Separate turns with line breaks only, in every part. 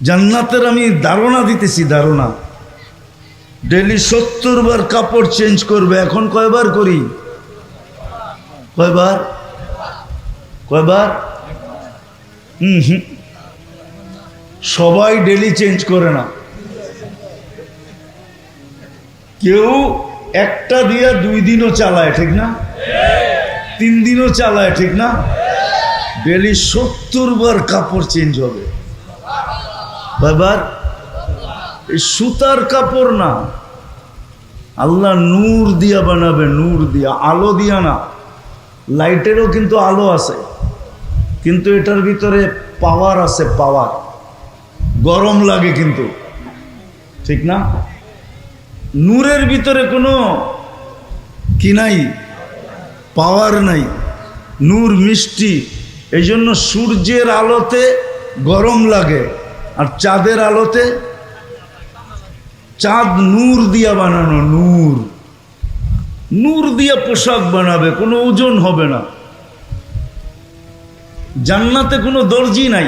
জান্নাতের আমি ধারণা দিতেছি, ধারণা। ডেলি 70 বার কাপড় চেঞ্জ করবে। এখন কয়বার করি? কয়বার? কয়বার? সবাই ডেলি চেঞ্জ করে না। কেউ একটা দিয়া 2 দিনও চালায়, ঠিক না? 3 দিনও চালায়, ঠিক না? ডেলি 70 বার কাপড় চেঞ্জ হবে। কয়বার? এই সুতার কাপড় না, আল্লাহ নূর দিয়া বানাবে, নূর দিয়া, আলো দিয়া না। লাইটেরও কিন্তু আলো আছে, কিন্তু এটার ভিতরে পাওয়ার আছে, পাওয়ার। গরম লাগে কিন্তু, ঠিক না? নূরের ভিতরে কোনো কি নাই, পাওয়ার নাই। নূর মিষ্টি, এই জন্য সূর্যের আলোতে গরম লাগে, আর চাঁদের আলোতে, চাঁদ নূর দিয়া বানানো, নূর, নূর দিয়া পোশাক বানাবে, কোনো ওজন হবে না। জান্নাতে কোনো দর্জি নাই,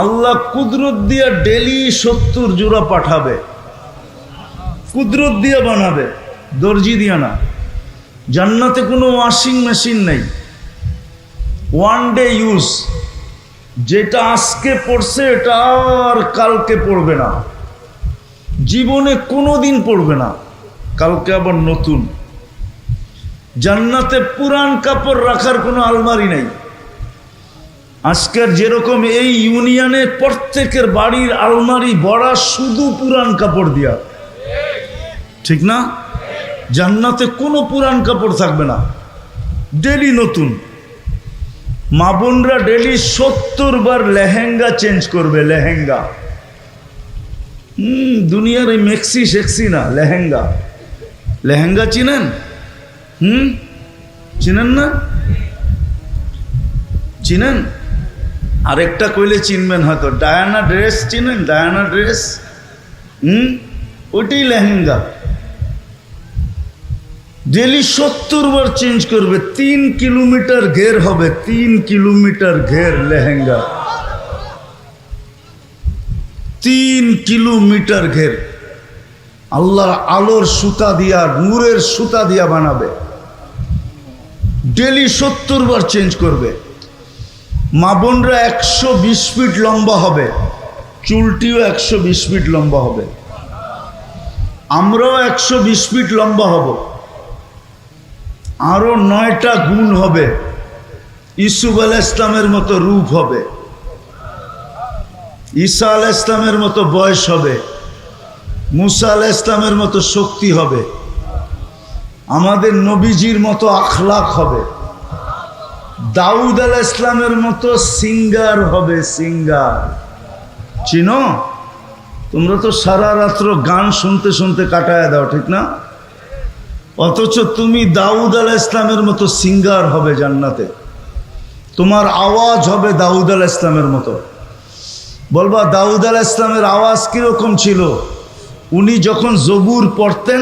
আল্লাহ কুদরত দিয়া ডেলি 70 জোড়া পাঠাবে, কুদরত দিয়া বানাবে, দর্জি দিয়া না। জান্নাতে কোনো ওয়াশিং মেশিন নাই, 1 ডে ইউজ। যেটা আজকে পড়ছে এটা আর কালকে পড়বে না, জীবনে কোনো দিন পড়বে না, কালকে আবার নতুন। জান্নাতে পুরান কাপড় রাখার কোনো আলমারি নাই। আজকের যেরকম এই ইউনিয়নে প্রত্যেকের বাড়ির আলমারি ভরা শুধু পুরান কাপড় দিয়া, ঠিক না? জান্নাতে কোনো পুরান কাপড় থাকবে না, ডেলি নতুন। মা বোনরা ডেলি 70 বার লেহেঙ্গা চেঞ্জ করবে, লেহেঙ্গা। দুনিয়ার এই মেক্সি শেক্সি না, লেহেঙ্গা। লেহেঙ্গা চিনেন? চিনেন না? চিনেন? আরেকটা কইলে চিনবেন হয়তো, ডায়ানা ড্রেস চিনেন? ডায়ানা ড্রেস, ওইটাই লেহেঙ্গা। ডেলি 70 বার চেঞ্জ করবে। 3 কিলোমিটার ঘের হবে, 3 কিলোমিটার ঘের লেহেঙ্গা, 3 কিলোমিটার ঘের। আল্লাহ আলোর সুতা দিয়া, নূরের সুতা দিয়া বানাবে, ডেলি 70 বার চেঞ্জ করবে। মা বোনরা 120 ফিট লম্বা হবে, চুলটিও 120 ফিট লম্বা হবে। আমরাও 120 ফিট লম্বা হব, আরো 9টা গুণ হবে। ইসুফ আলাইহিস ইসলামের মতো রূপ হবে, ঈসা আলাইহিস ইসলামের মতো বয়স হবে, মুসা আলাইহিস ইসলামের মতো শক্তি হবে, আমাদের নবীজির মতো আখলাক হবে, দাউদ আলাইহিস ইসলামের মতো সিঙ্গার হবে, সিঙ্গার। চিনো? তোমরা তো সারা রাত্র গান শুনতে শুনতে কাটায় দাও, ঠিক না? অথচ তুমি দাউদ আলাইহিস ইসলামের মতো সিঙ্গার হবে জান্নাতে। তোমার আওয়াজ হবে দাউদ আলাইহিস ইসলামের মতো। বলবা দাউদ আলাইহিস ইসলামের আওয়াজ কিরকম ছিল? উনি যখন জবুর পড়তেন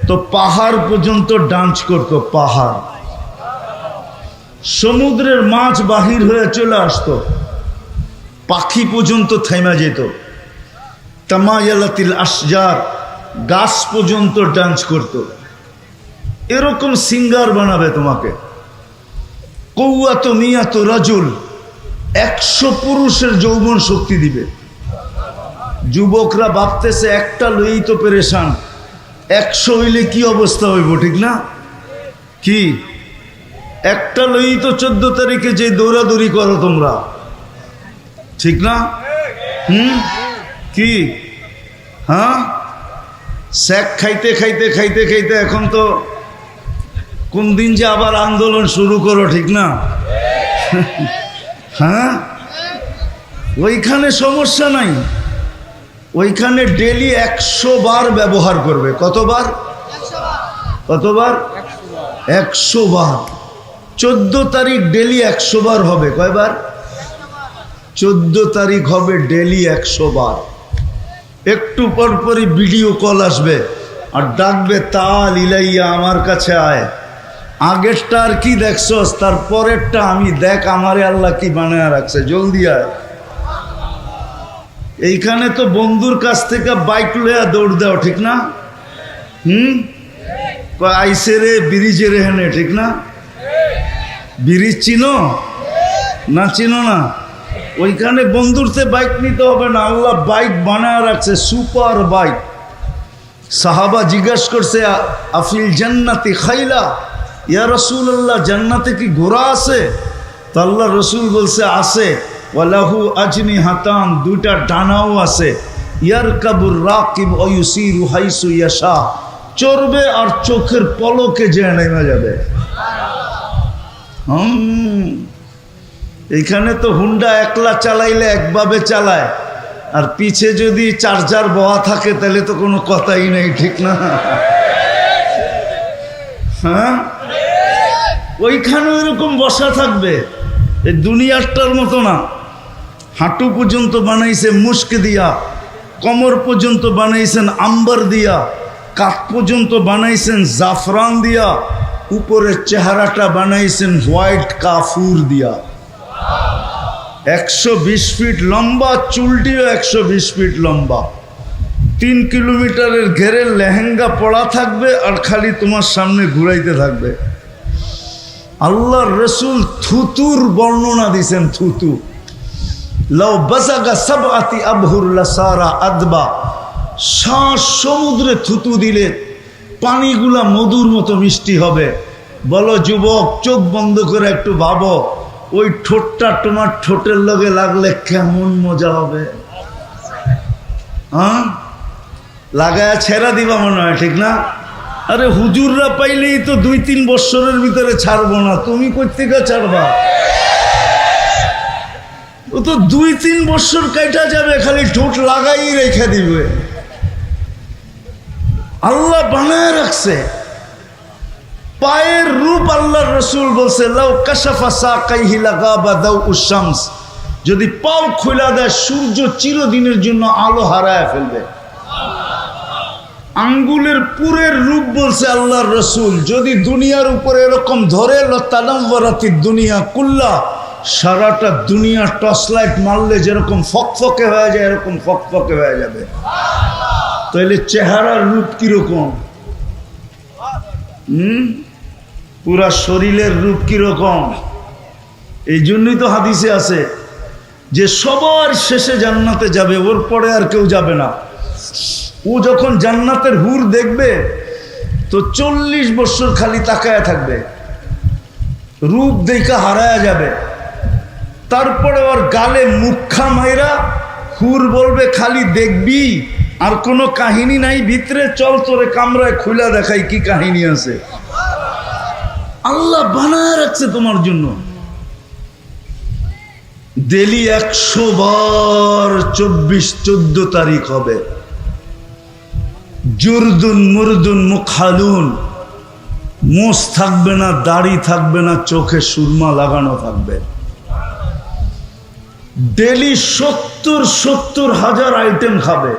তো পাহাড় পর্যন্ত ডান্স করত, পাহাড়। সমুদ্রের মাছ বাহির হয়ে চলে আসতো, পাখি পর্যন্ত থেমে যেত। তামায়ালাতিল আশজার, গাছ পর্যন্ত ডান্স করত। এরকম সিঙ্গার বানাবে তোমাকে। কওয়াত মিয়াত রাজুল, 100 পুরুষের যৌবন শক্তি দিবে। যুবকরা ভাবতেছে একটা লই তো পেরেশান, 100 হইলে কি অবস্থা হইব, ঠিক না? কি একটা লই তো 14 তারিখে যে দৌড়াদৌড়ি করো তোমরা, ঠিক না? কি হ্যাঁ, স্যাক খাইতে খাইতে খাইতে খাইতে এখন তো কোন দিন যে আবার আন্দোলন শুরু করো, ঠিক না? হ্যাঁ, ওইখানে সমস্যা নাই, ওইখানে ডেলি 100 বার ব্যবহার করবে। কতবার? কতবার? 100 বার। 14 তারিখ ডেলি 100 বার হবে। কয়বার? 14 তারিখ হবে ডেলি 100 বার। একটু পরপরই ভিডিও কল আসবে আর ডাকবে, তাল ইলাইয়া, আমার কাছে আয়। আগেরটা আর কি দেখছস, তার পরেরটা আমি দেখ, আমারে আল্লাহ কি বানায় রাখছে, জলদি আয়। এইখানে তো বন্ধুর কাছ থেকে বাইক লইয়া দৌড় দাও, ঠিক না? আইসে রে ব্রিজে রে হেনে, ঠিক না? ব্রিজ চিনো না? চিনো না? ওইখানে বন্ধুরতে বাইক নিতে হবে না, আল্লাহ বাইক বানায় রাখছে, সুপার বাইক। সাহাবা জিজ্ঞাসা করছে, আফিল জান্নাতি খাইলা, ইয়া রাসূলুল্লাহ, জান্নাতে কি ঘোড়া আছে? তো আল্লাহ রসুল বলছে আছে, ওয়ালাহু আজনিহাতান, দুইটা ডানাও আছে, ইয়ারকাবুর রাকিব ওয়া ইউসিরু হাইসু ইয়াশা, চড়বে আর চোখের পলকে যে নেমে যাবে। এইখানে তো হুন্ডা একলা চালাইলে একভাবে চালায়, আর পিছে যদি চার্জার বহা থাকে তাহলে তো কোনো কথাই নেই, ঠিক না? হ্যাঁ, ওইখানে এরকম বসা থাকবে, এই দুনিয়াটার মতো না। হাঁটু পর্যন্ত বানাইছে মুস্ক দিয়া, কোমর পর্যন্ত বানাইছেন আম্বার দিয়া, কাঠ পর্যন্ত বানাইছেন জাফরান দিয়া, উপরের চেহারাটা বানাইছেন হোয়াইট কাফুর দিয়া। 120 ফিট লম্বা, চুলটিও 120 ফিট লম্বা, 3 কিলোমিটারের ঘেরে লেহেঙ্গা পড়া থাকবে আর খালি তোমার সামনে ঘুরাইতে থাকবে। আল্লাহর রসুল থুতুর বর্ণনা দিছেন, থুতু। লাউ বাসাগা সাবআতি আবহুর লাসারা আদবা, শ্বাস সমুদ্রে থুতু দিলে পানিগুলা মধুর মতো মিষ্টি হবে। বলো যুবক, চোখ বন্ধ করে একটু ভাবো, ওই ঠোঁটটা তোমার ঠোঁটের লগে লাগলে কেমন মজা হবে। হ্যাঁ, লাগায়া ছেড়া দিবা মনে হয়, ঠিক না? আরে হুজুররা পাইলেই তো 2-3 বছরের ভিতরে ছাড়বো না, তুমি কই থেকে ছাড়বা? ও তো 2-3 বছর কাটা যাবে, খালি ঠোঁট লাগাই রেখে দিবে। আল্লাহ বানায় রাখছে পায়ের রূপ। আল্লাহর রসুল বলছে, লাউ কাশাফা সাকাইহি লাগাবা দাউউশ শামস, যদি পাও খোলা দেয় সূর্য চিরদিনের জন্য আলো হারায় ফেলবে। আঙ্গুলের পুরের রূপ বলছে আল্লাহর রসুল, যদি দুনিয়ার উপরে এরকম ধরে, লতানাওয়ারাতিদ দুনিয়া কুল্লা, সারাটা দুনিয়া টর্চ লাইট মারলে যেরকম ফকফকে হয়ে যায় এরকম ফকফকে হয়ে যাবে। তাহলে চেহারার রূপ কিরকম? পুরা শরীরের রূপ কিরকম? এই জন্যই তো হাদিসে আছে যে সবার শেষে জান্নাতে যাবে, ওর পরে আর কেউ যাবে না। ও যখন জান্নাতের হুর দেখবে তো 40 বছর খালি তাকায়া থাকবে, রূপ দেখা হারায়া যাবে। তারপরে ওর গালে মুখা মাইরা হুর বলবে, খালি দেখবি আর কোনো কাহিনী নাই ভিতরে, চল তোরে কামরায় খুলে দেখাই কি কাহিনী আছে। আল্লাহ বানায় রাখছে তোমার জন্য। ডেলি 100 বার 24-14 তারিখ হবে। জুরদুন মুরদুন মুখালুন, মোষ থাকবে না, দাড়ি থাকবে না, চোখে সুরমা লাগানো থাকবে। ডেলি 70 হাজার আইটেম খাবে।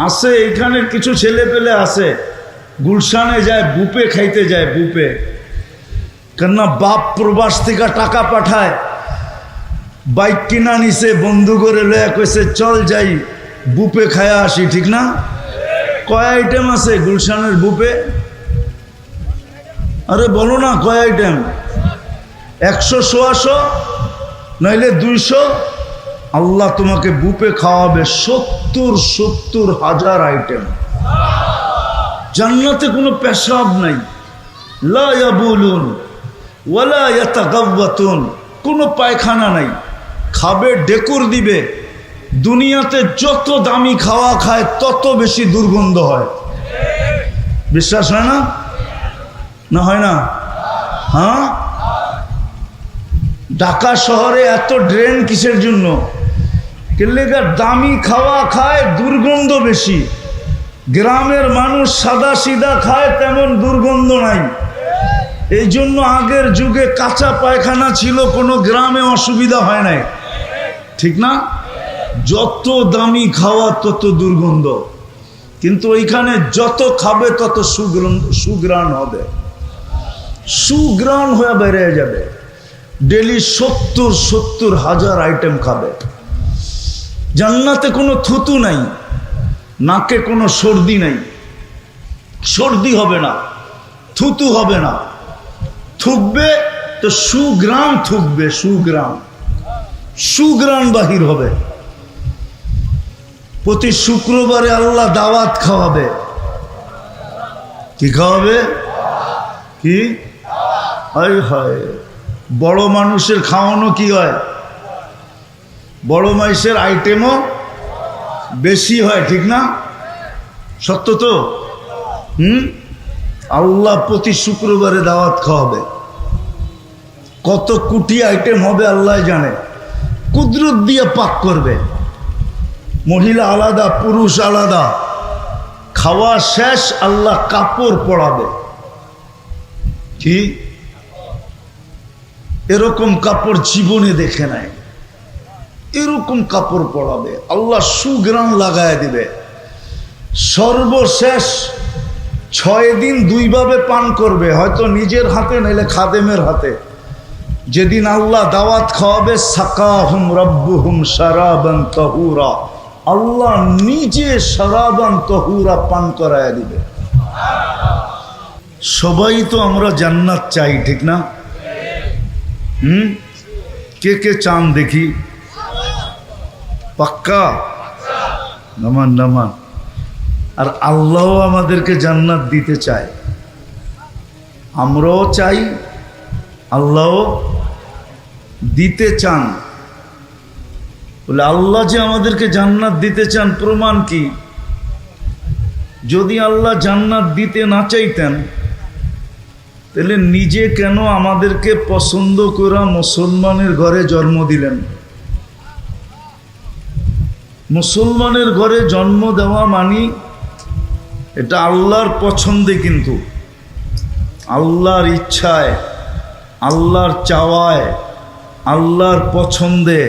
আছে এখানে কিছু ছেলে পেলে আছে, গুলশানে যায় বুপে খাইতে যায়, বুপে। কেননা বাপ প্রবাস থেকে টাকা পাঠায়, বাইক কিনা নিছে, বন্ধু করে লয়া কইছে চল যাই বুপে খায়া আসি, ঠিক না? কয় আইটেম আছে গুলশানের বুপে? আরে বলো না কয় আইটেম? 100-100 নইলে 200। আল্লাহ তোমাকে বুপে খাওয়াবে 70 হাজার আইটেম। জান্নাতে কোনো পেশাব নাই, লা ইয়াবুলুন ওয়ালা ইয়াতাগাওয়াতুন, কোনো পায়খানা নাই। খাবে ডেকুর দিবে। দুনিয়াতে যত দামি খাওয়া খায় তত বেশি দুর্গন্ধ হয়, বিশ্বাস হয় না? না হয় না? হ্যাঁ, ঢাকা শহরে এত ড্রেন কিসের জন্য? কেলেগা দামি খাওয়া খায়, দুর্গন্ধ বেশি। গ্রামের মানুষ সাদা সিধা খায়, তেমন দুর্গন্ধ নাই। এই জন্য আগের যুগে কাঁচা পায়খানা ছিল, কোনো গ্রামে অসুবিধা হয় নাই, ঠিক না? যত দামি খাওয়া তত দুর্গন্ধ, কিন্তু ওইখানে যত খাবে তত সুগ্রাণ হবে, সুগ্রাণ হয়ে বেড়ে যাবে। ডেলি 70 হাজার আইটেম খাবে। জান্নাতে কোনো থুতু নাই, নাকে কোনো সর্দি নাই, সর্দি হবে না, থুতু হবে না। থুকবে তো সুগ্রাম থুকবে, সুগ্রাম, সুগ্রাম বাহির হবে। প্রতি শুক্রবারে আল্লাহ দাওয়াত খাওয়াবে। কি খাওয়াবে? কি হয়? হয় বড় মানুষের খাওয়ানো কি হয়? বড় মানুষের আইটেমও বেশি হয়, ঠিক না? সত্য তো? আল্লাহ প্রতি শুক্রবারে দাওয়াত খাওয়াবে। কত কোটি আইটেম হবে আল্লাহ জানে। কুদরত দিয়ে পাক করবে। মহিলা আলাদা, পুরুষ আলাদা। খাওয়া শেষ, আল্লাহ কাপড় পরাবে। কি এরকম কাপড় জীবনে দেখে নাই। এরকম কাপড় পরাবে আল্লাহ, সুগ্রাম লাগায় দিবে। সর্বশেষ 6 দিন 2 ভাবে পান করবে, হয়তো নিজের হাতে নাইলে খাদেমের হাতে। যেদিন আল্লাহ দাওয়াত খাওয়াবে, সাকাহুম রাব্বুহুম শারাবান তাহুরা, আল্লাহ নিজে শারাবান তাহুরা পান করায় দিবে। সবাই তো আমরা জান্নাত চাই, ঠিক না? কে কে চান দেখি? পাক্কা? নামান নামান। আর আল্লাহ আমাদেরকে জান্নাত দিতে চায়, আমরাও চাই, আল্লাহ দিতে চান। বলে আল্লাহ যে আমাদেরকে জান্নাত দিতে চান, প্রমাণ কি? যদি আল্লাহ জান্নাত দিতে না চাইতেন, তাহলে নিজে কেন আমাদেরকে পছন্দ করা মুসলমানের ঘরে জন্ম দিলেন? মুসলমানের ঘরে জন্ম দেওয়া মানি এটা আল্লাহর পছন্দে, কিন্তু আল্লাহর ইচ্ছায়, আল্লাহর চাওয়ায়, আল্লাহর পছন্দে।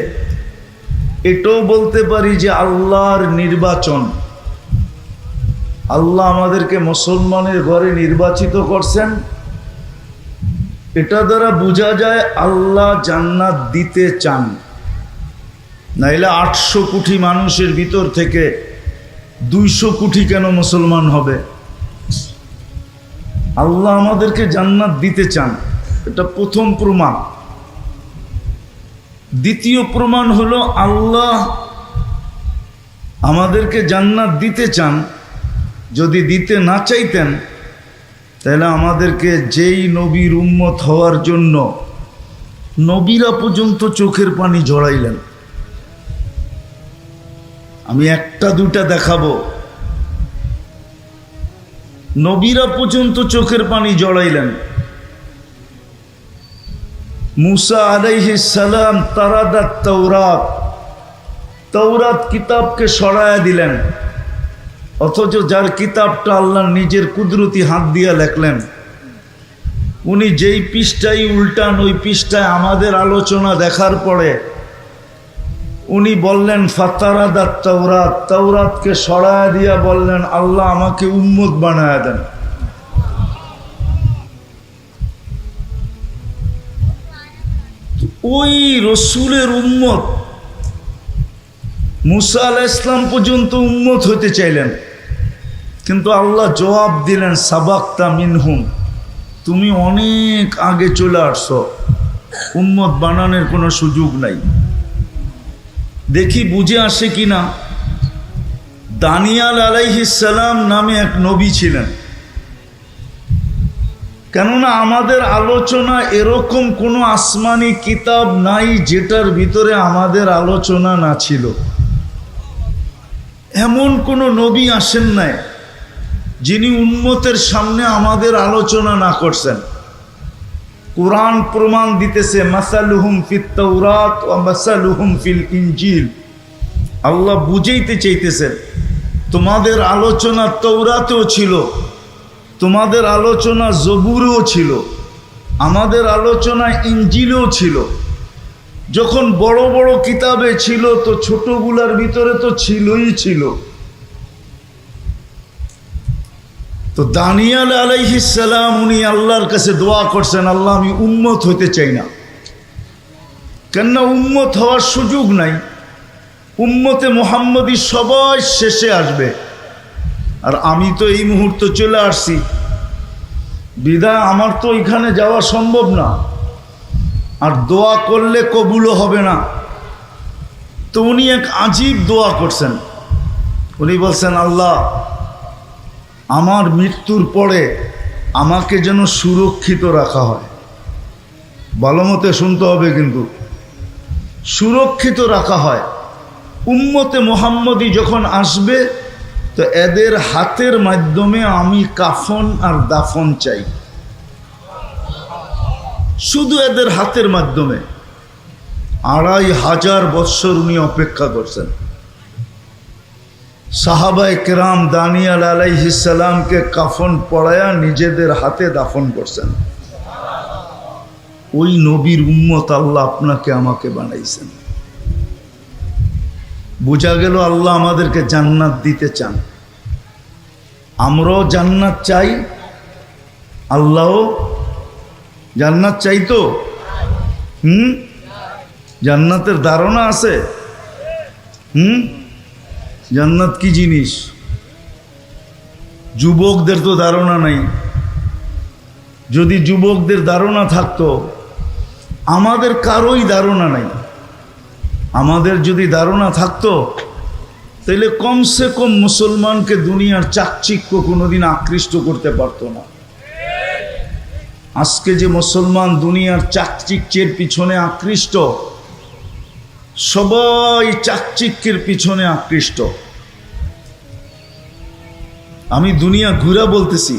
এটাও বলতে পারি যে আল্লাহর নির্বাচন। আল্লাহ আমাদেরকে মুসলমানের ঘরে নির্বাচিত করছেন। এটা দ্বারা বোঝা যায় আল্লাহ জান্নাত দিতে চান। নাইলে 800 কোটি মানুষের ভিতর থেকে 200 কোটি কেন মুসলমান হবে? আল্লাহ আমাদেরকে জান্নাত দিতে চান, এটা প্রথম প্রমাণ। দ্বিতীয় প্রমাণ হলো আল্লাহ আমাদেরকে জান্নাত দিতে চান। যদি দিতে না চাইতেন, তাহলে আমাদেরকে যেই নবীর উম্মত হওয়ার জন্য নবীরা পর্যন্ত চোখের পানি ঝরাইলেন। আমি 1-2টা দেখাবো। নবীরা পর্যন্ত চোখের পানি জড়াইলেন। মুসা আলাইহিস সালাম তারাদাত তাওরাত, তাওরাত কিতাবকে সরায়া দিলেন। অথচ যার কিতাবটা আল্লাহ নিজের কুদরতি হাত দিয়া লেখলেন, উনি যেই পৃষ্ঠায় উল্টান, ওই পৃষ্ঠায় আমাদের আলোচনা দেখার পরে উনি বললেন ফাতারাদাত তাওরাত, তাওরাতকে সরায়া দিয়া বললেন আল্লাহ আমাকে উম্মত বানায়া দেন। ওই রসুলের উম্মত মুসা আলাইহিস সালাম পর্যন্ত উম্মত হতে চাইলেন, কিন্তু আল্লাহ জবাব দিলেন সাবাক্তা মিনহুম, তুমি অনেক আগে চলে আসছো, উম্মত বানানোর কোনো সুযোগ নাই। দেখি বুঝে আসে কিনা। দানিয়াল আলাইহিস সালাম নামে এক নবী ছিলেন। কেননা আমাদের আলোচনা এরকম কোনো আসমানি কিতাব নাই যেটার ভিতরে আমাদের আলোচনা না ছিল। এমন কোনো নবী আসেন নাই যিনি উম্মতের সামনে আমাদের আলোচনা না করছেন। কুরআন প্রমাণ দিতেছে মাসালুহুম ফিত তাওরাত ওয়া মাসালুহুম ফিল ইনজিল। আল্লাহ বুঝাইতে চাইতেছেন তোমাদের আলোচনা তাওরাতেও ছিল, তোমাদের আলোচনা জবুরেও ছিল, আমাদের আলোচনা ইনজিলেও ছিল। যখন বড় বড় কিতাবে ছিল তো ছোটগুলার ভিতরে তো ছিলই ছিল। তো দানিয়াল আলাইহিস সালাম উনি আল্লাহর কাছে দোয়া করছেন, আল্লাহ আমি উম্মত হইতে চাই না, কেননা উম্মত হওয়ার সুযোগ নাই। উম্মতে মুহাম্মদী সবাই শেষে আসবে, আর আমি তো এই মুহূর্তে চলে আসছি, বিধায় আমার তো এখানে যাওয়া সম্ভব না, আর দোয়া করলে কবুলও হবে না। তো উনি এক আজীব দোয়া করছেন। উনি বলছেন, আল্লাহ আমার মৃত্যুর পরে আমাকে যেন সুরক্ষিত রাখা হয়। ভালো মতে শুনতে হবে কিন্তু, সুরক্ষিত রাখা হয়। উম্মতে মুহাম্মদী যখন আসবে তো এদের হাতের মাধ্যমে আমি কাফন আর দাফন চাই, শুধু এদের হাতের মাধ্যমে। 2500 বৎসর উনি অপেক্ষা করছেন। সাহাবায়ে কেরাম দানিয়াল আলাইহিস সালামকে কাফন পরায়া নিজেদের হাতে দাফন করছেন। ওই নবীর উম্মত আল্লাহ আপনাকে আমাকে বানাইছেন। বোঝা গেল আল্লাহ আমাদেরকে জান্নাত দিতে চান, আমরাও জান্নাত চাই, আল্লাহও জান্নাত চাই। তো জান্নাতের ধারণা আছে? জান্নাত কি জিনিস? যুবকদের তো ধারণা নাই। যদি যুবকদের ধারণা থাকতো, আমাদের কারোই ধারণা নাই। আমাদের যদি ধারণা থাকতো তাহলে কমসে কম মুসলমানকে দুনিয়ার চাকচিক্য কোনোদিন আকৃষ্ট করতে পারতো না। আজকে যে মুসলমান দুনিয়ার চাকচিক্যের পিছনে আকৃষ্ট, সবাই চাকচিক্যের পিছনে আকৃষ্ট। আমি দুনিয়া ঘুরা বলতেছি।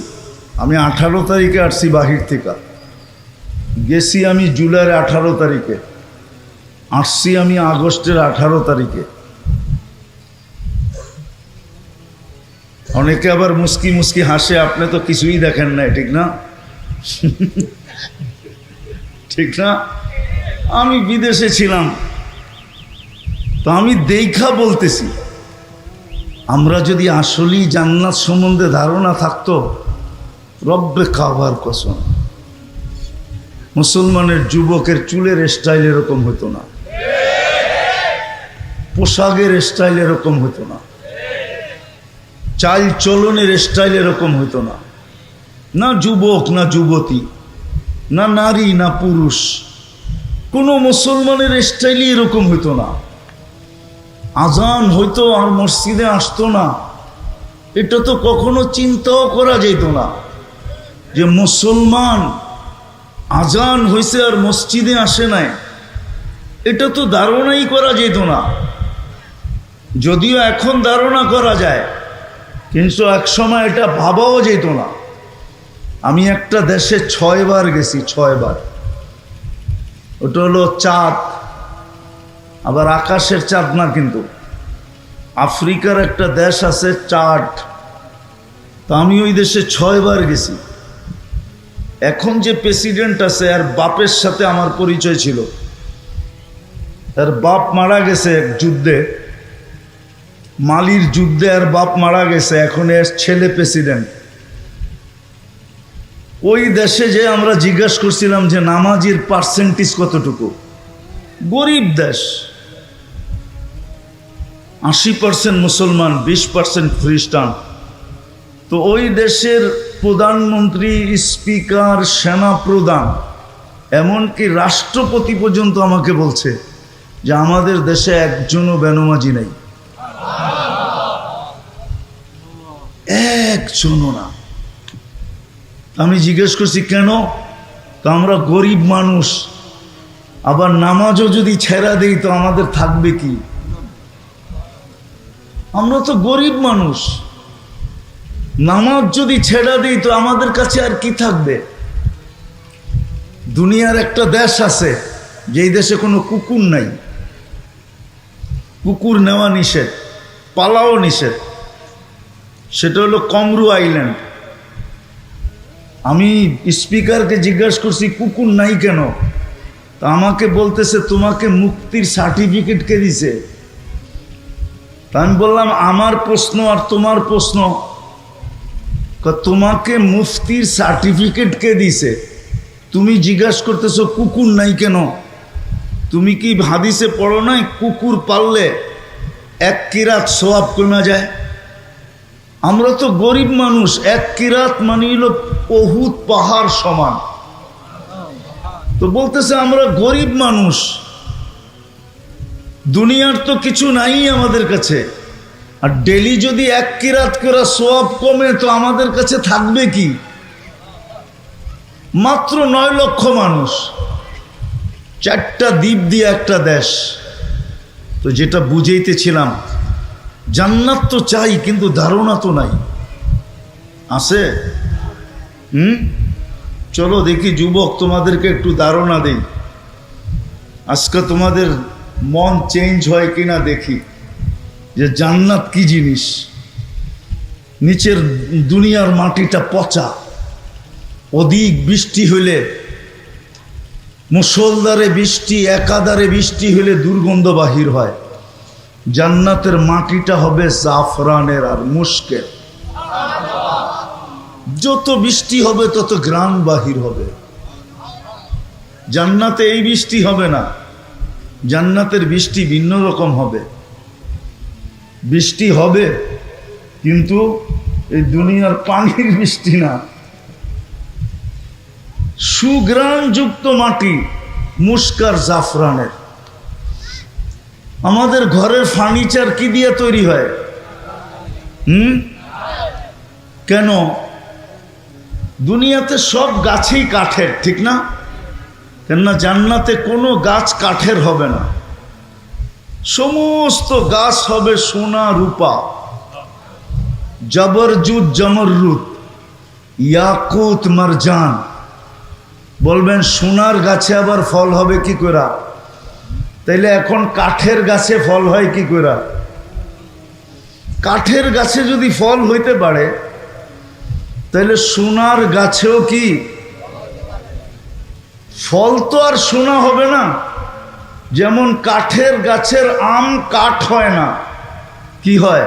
আমি 18 তারিখে আসছি বাহির থেকে, গেছি আমি জুলাইয়ের 18 তারিখে, আসছি আমি আগস্টের 18 তারিখে। অনেকে আবার মুস্কি মুস্কি হাসে, আপনি তো কিছুই দেখেন না, ঠিক না? ঠিক না? আমি বিদেশে ছিলাম, তো আমি দেখা বলতেছি। আমরা যদি আসলেই জান্নাত সম্বন্ধে ধারণা থাকতো, রব্বে কাবার কসম, মুসলমানের যুবকের চুলের স্টাইল এরকম হতো না, পোশাকের স্টাইল এরকম হতো না, চাল চলনের স্টাইল এরকম হতো না। না যুবক না যুবতী, না নারী না পুরুষ, কোনো মুসলমানের স্টাইলই এরকম হতো না। আজান হইতো আর মসজিদে আসতো না, এটা তো কখনো চিন্তাও করা যেত না যে মুসলমান আজান হয়েছে আর মসজিদে আসে নাই। এটা তো ধারণাই করা যেত না। যদিও এখন ধারণা করা যায়, কিন্তু এক সময় এটা ভাবাও যেত না। আমি একটা দেশে 6 বার গেছি, 6 বার। ওটা হলো চাঁদ, আবার আকাশের চাঁদ না, কিন্তু আফ্রিকার একটা দেশ আছে চাঁদ। তো আমি ওই দেশে 6 বার গেছি। এখন যে প্রেসিডেন্ট আছে আর বাপের সাথে আমার পরিচয় ছিল। তার বাপ মারা গেছে এক যুদ্ধে, মালির যুদ্ধে, আর বাপ মারা গেছে। এখন এর ছেলে প্রেসিডেন্ট। ওই দেশে যে আমরা জিজ্ঞাসা করছিলাম যে নামাজির পার্সেন্টেজ কতটুকু। গরিব দেশ, 80% মুসলমান, 20% খ্রিস্টান। তো ওই দেশের প্রধানমন্ত্রী, স্পিকার, সেনা প্রধান, এমনকি রাষ্ট্রপতি পর্যন্ত আমাকে বলছে যে আমাদের দেশে একজনও বেনামাজি নাই, একজনও না। আমি জিজ্ঞেস করছি কেন? তো আমরা গরিব মানুষ, আবার নামাজও যদি ছেড়া দেই তো আমাদের থাকবে কি? আমরা তো গরিব মানুষ, নামাজ যদি ছেড়া দিই তো আমাদের কাছে আর কি থাকবে? দুনিয়ার একটা দেশ আছে যেই দেশে কোনো কুকুর নাই, কুকুর নেওয়া নিষেধ, পালাও নিষেধ। সেটা হলো কমরু আইল্যান্ড। আমি স্পিকারকে জিজ্ঞাসা করছি কুকুর নাই কেন? তা আমাকে বলতেছে তোমাকে মুক্তির সার্টিফিকেট কে দিছে? তা আমি বললাম আমার প্রশ্ন আর তোমার প্রশ্ন। তোমাকে মুফতির সার্টিফিকেট কে দিছে? তুমি জিজ্ঞাসা করতেছো কুকুর নাই কেন? তুমি কি হাদিসে পড়ো নাই কুকুর পাললে এক কিরাত সওয়াব কমা যায়। আমরা তো গরিব মানুষ, এক কিরাত মানে হলো উহুদ পাহাড় সমান। তো বলতেছে আমরা গরিব মানুষ, দুনিয়ার তো কিছু নাই আমাদের কাছে, আর ডেলি যদি এক কিরাত করে সওয়াব কমে তো আমাদের কাছে থাকবে কি? মাত্র 9 লক্ষ মানুষ, 4টা দ্বীপ দিয়ে একটা দেশ। তো যেটা বুঝাইতেছিলাম, জান্নাত তো চাই কিন্তু ধারণা তো নাই, আছে? চলো দেখি যুবক, তোমাদেরকে একটু ধারণা দেই। আজকে তোমাদের মন চেঞ্জ হয় কিনা দেখি, যে জান্নাত কি জিনিস। নিচের দুনিয়ার মাটিটা পচা, অধিক বৃষ্টি হইলে, মুষলধারে বৃষ্টি, একাধারে বৃষ্টি হইলে দুর্গন্ধ বাহির হয়। জান্নাতের মাটিটা হবে জাফরানের আর মুশকের, যত বৃষ্টি হবে তত ঘ্রাণ বাহির হবে। জান্নাতে এই বৃষ্টি হবে না, জান্নাতের বৃষ্টি ভিন্ন রকম হবে। বৃষ্টি হবে কিন্তু এই দুনিয়ার পানির বৃষ্টি না, সুঘ্রাণযুক্ত মাটি, মুশকার জাফরানের। আমাদের ঘরের ফার্নিচার কি দিয়ে তৈরি হয়? কেন? দুনিয়াতে সব গাছেই কাঠের, ঠিক না? কেননা জান্নাতে কোনো গাছ কাঠের হবে না, সমস্ত গাছ হবে সোনা রূপা, জবরজুদ জমররুদ, ইয়াকুত মারজান। বলবেন সোনার গাছে আবার ফল হবে কি করে? তাইলে এখন কাঠের গাছে ফল হয় কি করে? কাঠের গাছে যদি ফল হইতে পারে তাহলে সোনার গাছেও কি ফল? তো আর সোনা হবে না। যেমন কাঠের গাছের আম কাঠ হয় না, কি হয়?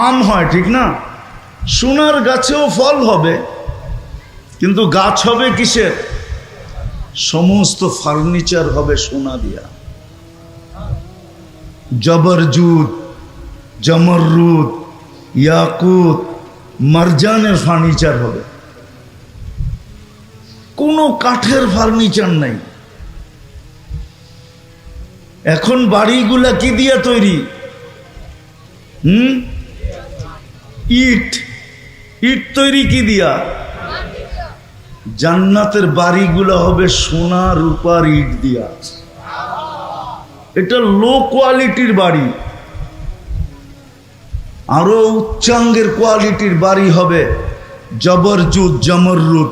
আম হয়, ঠিক না? সোনার গাছেও ফল হবে, কিন্তু গাছ হবে কিসের? সমস্ত ফার্নিচার হবে সোনা দিয়া। জবরজুদ জমররুদ ইয়াকুত মারজানের ফার্নিচার হবে, কোনো কাঠের ফার্নিচার নাই। এখন বাড়িগুলা কি দিয়া তৈরি? ইট। ইট তৈরি কি দিয়া? জান্নাতের বাড়িগুলো হবে সোনা রূপার ইট দিয়া। এটা লো কোয়ালিটির বাড়ি। আরো উচ্চাঙ্গের কোয়ালিটির বাড়ি হবে জবরজুদ জমররুদ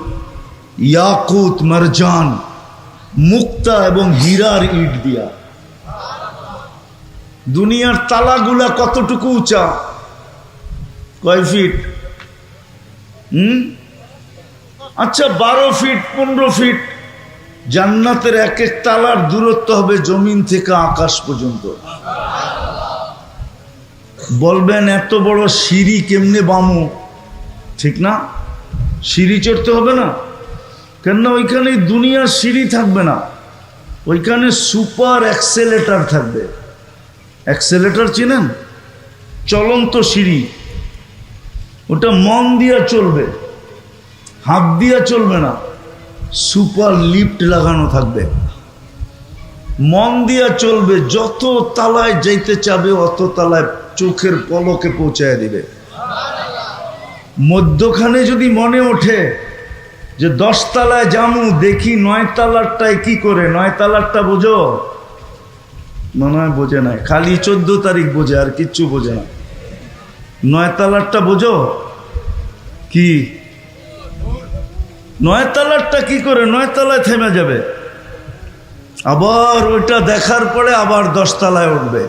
ইয়াকুত মারজান মুক্তা এবং হীরার ইট দিয়া। দুনিয়ার তালাগুলা কতটুকু উঁচা? কয় ফিট? আচ্ছা 12 ফিট 15 ফিট। জান্নাতের এক এক তালার দূরত্ব হবে জমিন থেকে আকাশ পর্যন্ত। বলবেন এত বড় সিঁড়ি কেমনে বামু? ঠিক না? সিঁড়ি চড়তে হবে না? কেননা ওইখানে দুনিয়ার সিঁড়ি থাকবে না, ওইখানে সুপার অ্যাক্সেলেটার থাকবে। অ্যাক্সেলেটার চিনেন? চলন্ত সিঁড়ি। ওটা মন দিয়া চলবে, হাত দিয়া চলবে না, সুপার লিফট লাগানো থাকবে। মন দিয়া চলবে, যত তালায় যাইতে চাবে অত তালায় চোখের পলকে পৌঁছায় দিবে। মধ্যখানে যদি মনে ওঠে যে 10 তালায় যামু, দেখি 9 তালারটায় কি করে? 9 তালারটা বোঝো? মনে হয় বোঝে নাই, খালি 14 তারিখ বোঝে, আর কিচ্ছু বোঝে না। 9 তালারটা বোঝো কি? 9 তালারটা কি করে? 9 তালায় থেমে যাবে, আবার ওইটা দেখার পরে আবার 10 তালায় উঠবে।